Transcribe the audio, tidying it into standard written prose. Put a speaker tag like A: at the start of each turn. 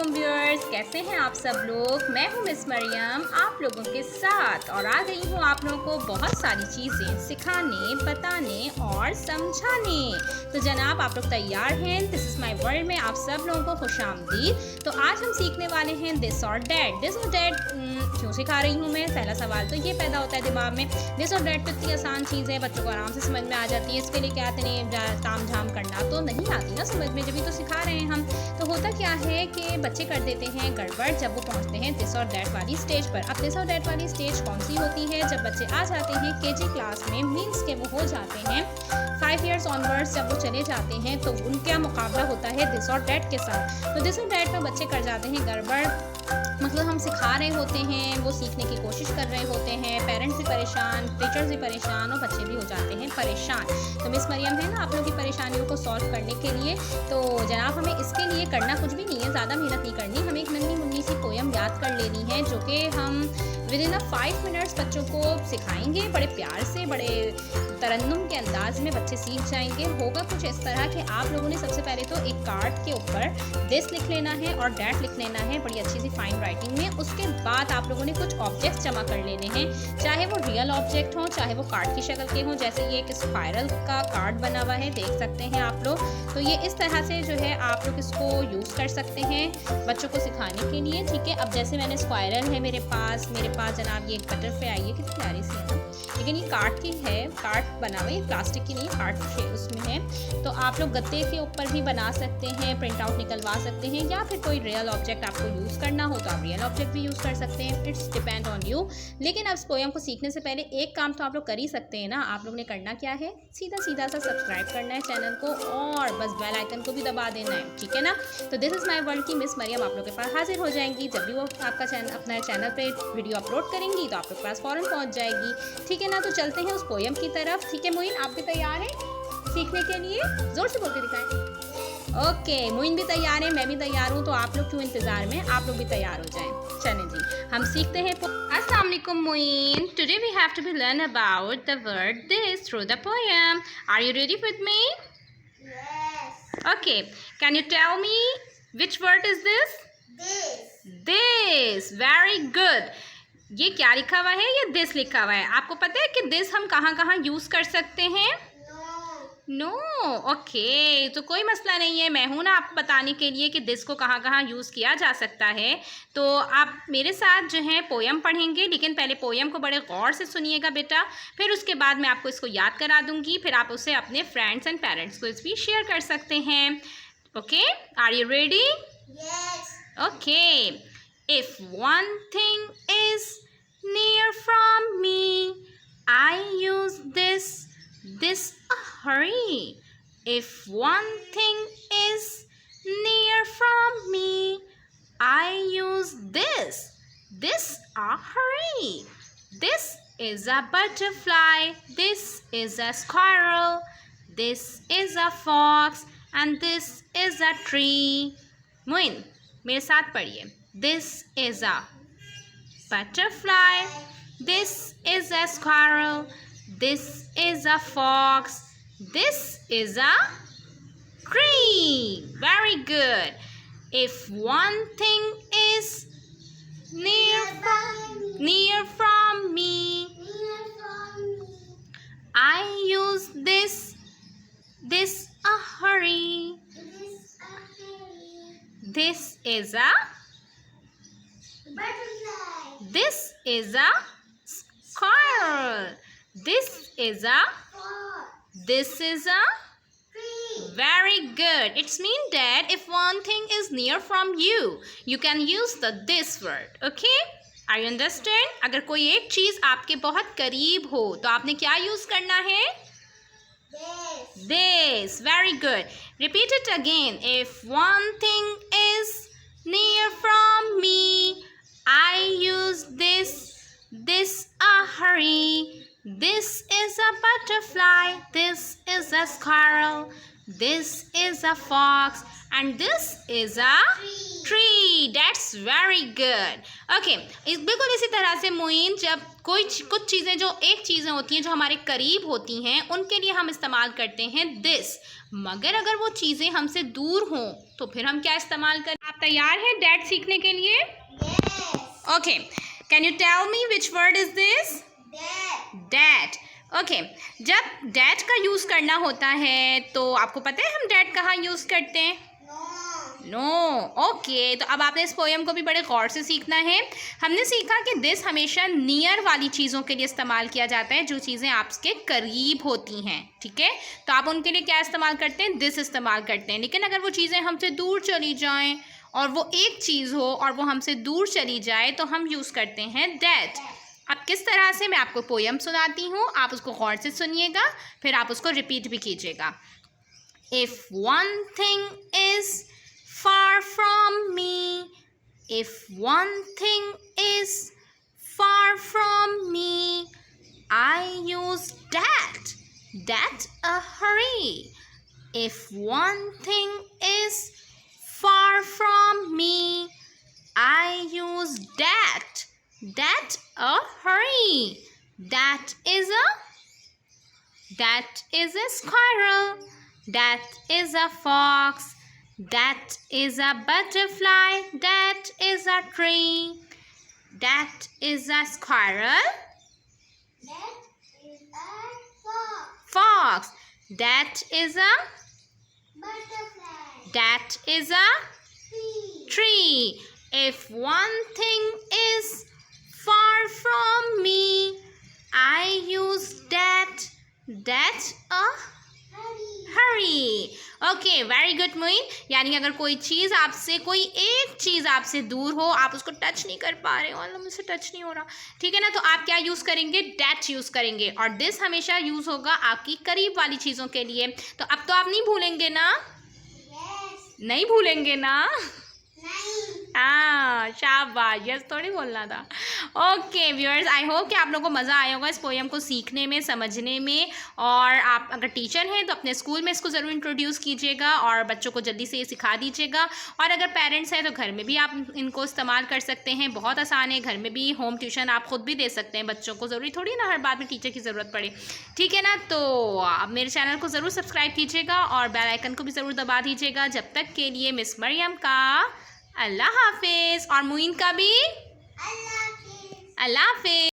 A: वालेकुम व्यूअर्स, कैसे हैं आप सब लोग। मैं हूं मिस मरियम आप लोगों के साथ और आ गई हूं आप लोगों को बहुत सारी चीज़ें सिखाने, बताने और समझाने। तो जनाब आप लोग तैयार हैं? दिस इज़ माय वर्ल्ड में आप सब लोगों को खुशामदीद। तो आज हम सीखने वाले हैं दिस और डैट। दिस और डैट क्यों सिखा रही हूँ मैं? पहला सवाल तो ये पैदा होता है दिमाग में, दिस और डैट तो इतनी आसान चीज़ है, बच्चों को आराम से समझ में आ जाती है, इसके लिए क्या इतने ताम झाम करना तो नहीं आती ना समझ में, जब भी तो सिखा रहे हैं हम। तो होता क्या है कि बच्चे कर देते हैं गड़बड़ जब वो पहुंचते हैं दिस और दैट वाली स्टेज पर। अब दिस और दैट वाली स्टेज कौन सी होती है? जब बच्चे आ जाते हैं केजी क्लास में, मीन्स के वो हो जाते हैं 5 ईयर्स ऑनवर्ड्स, जब वो चले जाते हैं तो उनका मुकाबला होता है दिस और दैट के साथ। तो दिस और दैट में बच्चे कर जाते हैं गड़बड़, मतलब हम सिखा रहे होते हैं, वो सीखने की कोशिश कर रहे होते हैं, पेरेंट्स भी परेशान, टीचर्स भी परेशान और बच्चे भी हो जाते हैं परेशान। तो मिस मरियम है ना आप लोगों की परेशानियों को सॉल्व करने के लिए। तो जनाब हमें इसके लिए करना कुछ भी नहीं है, ज़्यादा मेहनत नहीं करनी, हमें एक नन्ही मुन्नी सी पोयम याद कर लेनी है जो कि हम विद इन 5 मिनट्स बच्चों को सिखाएंगे। बड़े प्यार से, बड़े तरन्नुम के अंदाज में बच्चे सीख जाएंगे। होगा कुछ इस तरह कि आप लोगों ने सबसे पहले तो एक कार्ड के ऊपर दिस लिख लेना है और डैट लिख लेना है बड़ी अच्छी सी फाइन राइटिंग में। उसके बाद आप लोगों ने कुछ ऑब्जेक्ट्स जमा कर लेने हैं, चाहे वो रियल ऑब्जेक्ट हो, चाहे वो कार्ड की शक्ल के हों। जैसे ये एक स्पाइरल का कार्ड बना हुआ है, देख सकते हैं आप लोग। तो ये इस तरह से जो है आप लोग इसको यूज़ कर सकते हैं बच्चों को सिखाने के लिए, ठीक है। अब जैसे मैंने स्पाइरल है मेरे पास जनाब ये एक बटरफ्लाई है, कितनी प्यारी सी है ना, लेकिन ये कार्ड की है, कार्ड बना हुआ है, प्लास्टिक की नहीं, कार्ड उसमें है। तो आप लोग गत्ते के ऊपर भी बना सकते हैं, प्रिंट आउट निकलवा सकते हैं, या फिर कोई रियल ऑब्जेक्ट आपको यूज़ करना हो तो आप रियल ऑब्जेक्ट भी यूज़ कर सकते हैं, इट्स डिपेंड ऑन यू। लेकिन अब इस पोयम को सीखने से पहले एक काम तो आप लोग कर ही सकते हैं ना। आप लोग ने करना क्या है, सीधा सीधा सा सब्सक्राइब करना है चैनल को और बस बेल आइकन को भी दबा देना है, ठीक है ना। तो दिस इज़ माय वर्ल्ड की मिस मरियम आप लोग के पास हाजिर हो जाएंगी। जब भी वो आपका अपना चैनल पे वीडियो अपलोड करेंगी तो आप लोग के पास फ़ौरन पहुंच जाएगी, ठीक है ना। तो चलते हैं उस पोयम की तरफ, ठीक है। मोइन आप भी तैयार हैं सीखने के लिए? ज़ोर से बोल के दिखाएं। ओके, मोइन भी तैयार है, मैं भी तैयार हूँ, तो आप लोग क्यों इंतज़ार में, आप लोग भी तैयार हो जाएं। चलें जी, हम सीखते हैं। अस्सलाम वालेकुम Moin, today we have to be learn about the word this through the poem. Are you ready with me?
B: Yes.
A: Okay, can you tell me which word is this? This, very good. ये क्या लिखा हुआ है? ये this लिखा हुआ है। आपको पता है कि दिस हम कहाँ कहाँ यूज़ कर सकते हैं? नो ओके, तो कोई मसला नहीं है, मैं हूँ ना आपको बताने के लिए कि दिस को कहाँ कहाँ यूज़ किया जा सकता है। तो आप मेरे साथ जो है पोयम पढ़ेंगे, लेकिन पहले पोयम को बड़े गौर से सुनिएगा बेटा, फिर उसके बाद मैं आपको इसको याद करा दूँगी, फिर आप उसे अपने फ्रेंड्स एंड पेरेंट्स को भी शेयर कर सकते हैं। Okay, are you ready?
B: Yes.
A: Okay, if one thing is near from me, I use this a hurry. If one thing is near from me, I use this a hurry. This is a butterfly, this is a squirrel, this is a fox, and this is a tree. Moin मेरे साथ पढ़िए। This is a butterfly, this is a squirrel, this is a fox, this is a tree. Very good. If one thing is near from me, I use this a hurry. This is a
B: Butterfly.
A: This is a squirrel. This is a
B: Fox.
A: This is a
B: Tree.
A: Very good. It's mean that if one thing is near from you, you can use the this word. Okay? Are you understand? अगर कोई एक चीज़ आपके बहुत करीब हो तो आपने क्या यूज़ करना है? This. Very good. Repeat it again. If one thing is near from me, I use this a hurry. This is a butterfly, this is a squirrel, this is a fox, and this is a tree. That's very good. Okay, बिल्कुल इसी तरह से मोइन, जब कुछ चीज़ें जो एक चीज़ें होती हैं जो हमारे करीब होती हैं उनके लिए हम इस्तेमाल करते हैं दिस, मगर अगर वो चीज़ें हमसे दूर हों तो फिर हम क्या इस्तेमाल करें? आप तैयार हैं डैट सीखने के लिए?
B: Yes.
A: Okay, can you tell me which word is this?
B: Dad.
A: That. Okay, जब डैट का यूज़ करना होता है तो आपको पता है हम डैट कहाँ यूज़ करते हैं?
B: No.
A: नो। ओके, तो अब आपने इस पोएम को भी बड़े गौर से सीखना है। हमने सीखा कि दिस हमेशा नियर वाली चीज़ों के लिए इस्तेमाल किया जाता है, जो चीज़ें आपके करीब होती हैं, ठीक है? तो आप उनके लिए क्या इस्तेमाल करते हैं? दिस इस्तेमाल करते हैं। लेकिन अगर वो चीज़ें हमसे दूर चली जाएं और वो एक चीज़ हो और वो हमसे दूर चली जाए तो हम यूज़ करते हैं दैट। अब किस तरह से, मैं आपको पोएम सुनाती हूँ, आप उसको गौर से सुनिएगा, फिर आप उसको रिपीट भी कीजिएगा। If one thing is far from me, if one thing is far from me, I use that, that a hurry. If one thing is far from me, I use that, that a hurry. That is a squirrel. That is a fox. That is a butterfly. That is a tree. That is a squirrel.
B: That is a fox.
A: Fox. That is a
B: Butterfly.
A: that is a
B: Tree.
A: tree. If one thing is far from me, I use that, that a hurry. Okay, very good Moin. यानी अगर कोई चीज़ आपसे, कोई एक चीज़ आपसे दूर हो, आप उसको टच नहीं कर पा रहे हो, मतलब मुझसे टच नहीं हो रहा, ठीक है ना, तो आप क्या यूज़ करेंगे? डैट यूज़ करेंगे। और दिस हमेशा यूज़ होगा आपकी करीब वाली चीज़ों के लिए। तो अब तो आप नहीं भूलेंगे ना?
B: Yes.
A: नहीं भूलेंगे ना?
B: Nine.
A: हाँ, शाबाश, यस थोड़ी बोलना था। ओके व्यूअर्स, आई होप कि आप लोगों को मज़ा आया होगा इस पोएम को सीखने में, समझने में। और आप अगर टीचर हैं तो अपने स्कूल में इसको ज़रूर इंट्रोड्यूस कीजिएगा और बच्चों को जल्दी से ये सिखा दीजिएगा। और अगर पेरेंट्स हैं तो घर में भी आप इनको इस्तेमाल कर सकते हैं, बहुत आसान है। घर में भी होम ट्यूशन आप खुद भी दे सकते हैं बच्चों को, ज़रूरी थोड़ी ना हर बात में टीचर की ज़रूरत पड़े, ठीक है ना। तो आप मेरे चैनल को ज़रूर सब्सक्राइब कीजिएगा और बेल आइकन को भी ज़रूर दबा दीजिएगा। जब तक के लिए मिस मरियम का अल्लाह हाफिज़ और मुइन का भी
B: I love you.
A: अल्लाह हाफिज़।